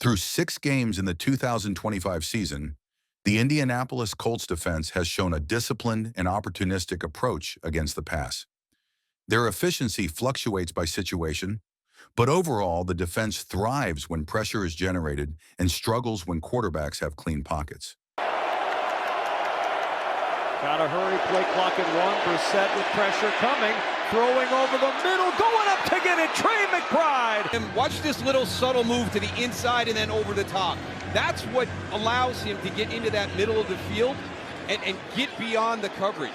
Through 6 games in the 2025 season, the Indianapolis Colts defense has shown a disciplined and opportunistic approach against the pass. Their efficiency fluctuates by situation, but overall, the defense thrives when pressure is generated and struggles when quarterbacks have clean pockets. Gotta hurry, play clock at 1%, with pressure coming, throwing over the middle, going up to get it, Trey McBride. And watch this little subtle move to the inside and then over the top. That's what allows him to get into that middle of the field and get beyond the coverage.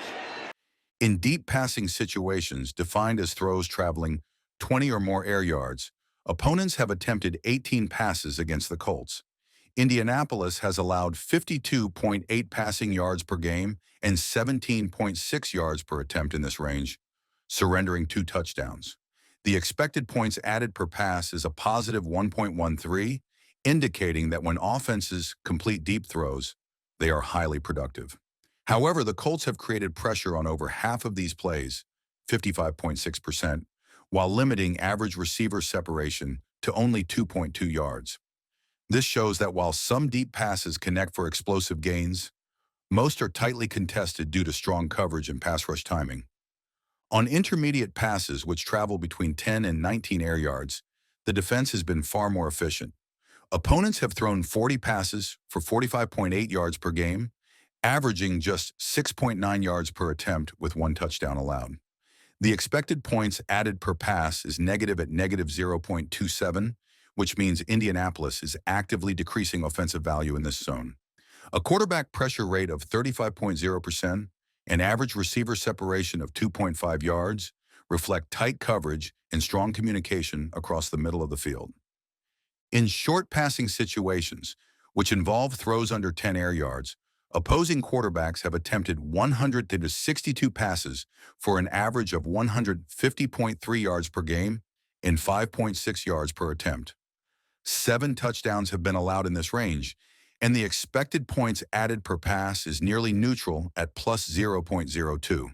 In deep passing situations, defined as throws traveling 20 or more air yards, opponents have attempted 18 passes against the Colts. Indianapolis has allowed 52.8 passing yards per game and 17.6 yards per attempt in this range, surrendering 2 touchdowns. The expected points added per pass is a positive 1.13, indicating that when offenses complete deep throws, they are highly productive. However, the Colts have created pressure on over half of these plays, 55.6%, while limiting average receiver separation to only 2.2 yards. This shows that while some deep passes connect for explosive gains, most are tightly contested due to strong coverage and pass rush timing. On intermediate passes, which travel between 10 and 19 air yards, the defense has been far more efficient. Opponents have thrown 40 passes for 45.8 yards per game, averaging just 6.9 yards per attempt with 1 touchdown allowed. The expected points added per pass is negative at negative 0.27, which means Indianapolis is actively decreasing offensive value in this zone. A quarterback pressure rate of 35.0% and average receiver separation of 2.5 yards reflect tight coverage and strong communication across the middle of the field. In short passing situations, which involve throws under 10 air yards, opposing quarterbacks have attempted 162 passes for an average of 150.3 yards per game and 5.6 yards per attempt. 7 touchdowns have been allowed in this range, and the expected points added per pass is nearly neutral at plus 0.02.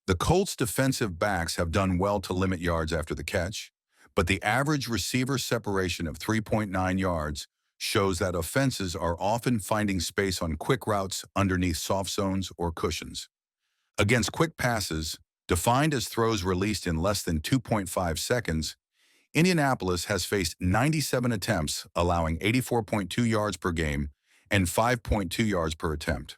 The Colts' defensive backs have done well to limit yards after the catch, but the average receiver separation of 3.9 yards shows that offenses are often finding space on quick routes underneath soft zones or cushions. Against quick passes, defined as throws released in less than 2.5 seconds, Indianapolis has faced 97 attempts, allowing 84.2 yards per game and 5.2 yards per attempt.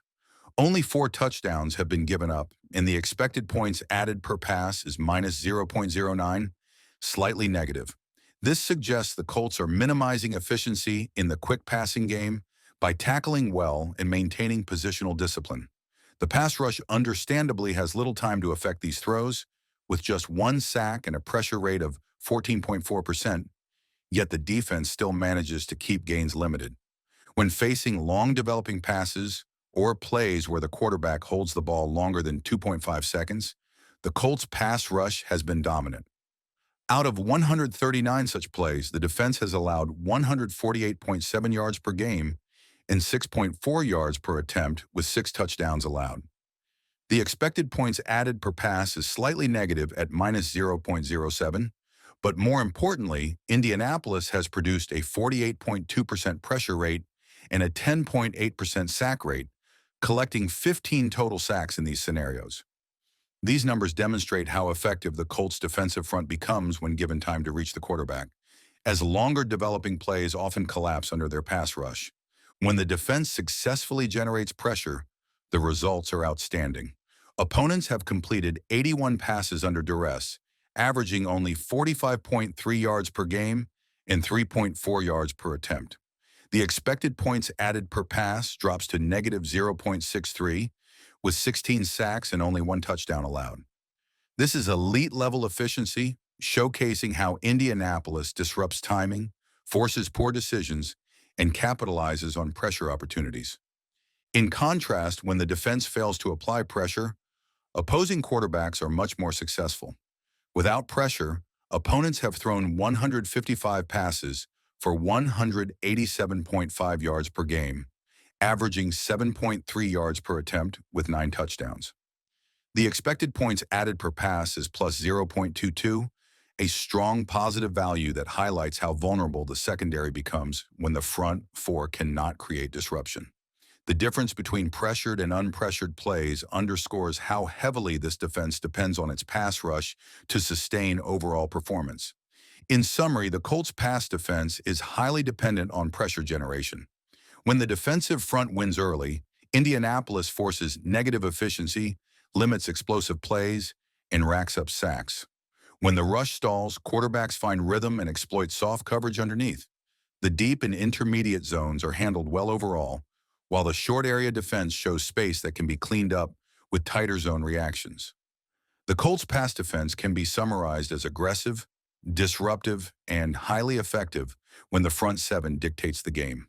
Only 4 touchdowns have been given up, and the expected points added per pass is minus 0.09, slightly negative. This suggests the Colts are minimizing efficiency in the quick passing game by tackling well and maintaining positional discipline. The pass rush understandably has little time to affect these throws, with just 1 sack and a pressure rate of 14.4%, yet the defense still manages to keep gains limited. When facing long developing passes or plays where the quarterback holds the ball longer than 2.5 seconds, the Colts' pass rush has been dominant. Out of 139 such plays, the defense has allowed 148.7 yards per game and 6.4 yards per attempt with 6 touchdowns allowed. The expected points added per pass is slightly negative at minus 0.07, but more importantly, Indianapolis has produced a 48.2% pressure rate and a 10.8% sack rate, collecting 15 total sacks in these scenarios. These numbers demonstrate how effective the Colts' defensive front becomes when given time to reach the quarterback, as longer developing plays often collapse under their pass rush. When the defense successfully generates pressure, the results are outstanding. Opponents have completed 81 passes under duress, averaging only 45.3 yards per game and 3.4 yards per attempt. The expected points added per pass drops to negative 0.63, with 16 sacks and only 1 touchdown allowed. This is elite-level efficiency, showcasing how Indianapolis disrupts timing, forces poor decisions, and capitalizes on pressure opportunities. In contrast, when the defense fails to apply pressure, opposing quarterbacks are much more successful. Without pressure, opponents have thrown 155 passes for 187.5 yards per game, averaging 7.3 yards per attempt with 9 touchdowns. The expected points added per pass is plus 0.22, a strong positive value that highlights how vulnerable the secondary becomes when the front four cannot create disruption. The difference between pressured and unpressured plays underscores how heavily this defense depends on its pass rush to sustain overall performance. In summary, the Colts' pass defense is highly dependent on pressure generation. When the defensive front wins early, Indianapolis forces negative efficiency, limits explosive plays, and racks up sacks. When the rush stalls, quarterbacks find rhythm and exploit soft coverage underneath. The deep and intermediate zones are handled well overall, while the short area defense shows space that can be cleaned up with tighter zone reactions. The Colts' pass defense can be summarized as aggressive, disruptive, and highly effective when the front seven dictates the game.